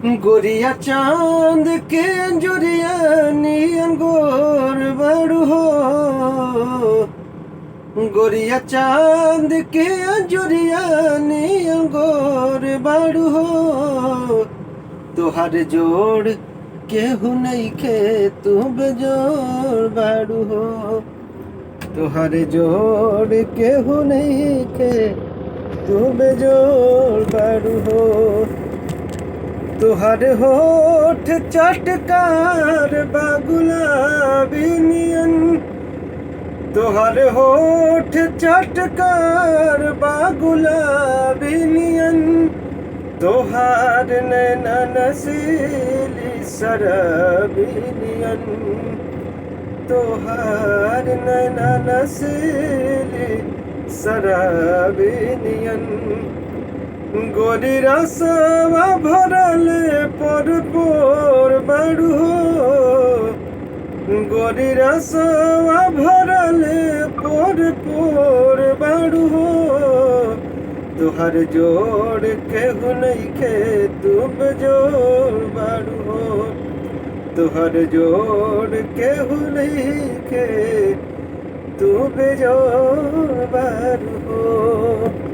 गोरिया चांद के अंजुरिया नियन गोर बड़ू हो। गोरिया चांद के अंजुरिया नियन गोर बड़ू हो। तुहार जोड़ केहू नइखे तू बेजोड़ बड़ू हो। तुहार जोड़ केहू नइखे तू बेजोड़ बड़ू हो। तुहर होठ चटकार बा गुलाबी नियन। तुहर होठ चटकार बा गुलाबी नियन। तुहार नैना नसीली शराबी नियन। तुहार नैना नसीली शराबी नियन। गोरी रसवा भरले पर पोर बड़ू हो। गोरी रसवा भरले पर पोर बड़ू हो। तुहर जोड़ केहू नइखे तू बेजोड़ बड़ू हो। तुहर जोड़ केहू नइखे तू बेजोड़ बड़ू हो।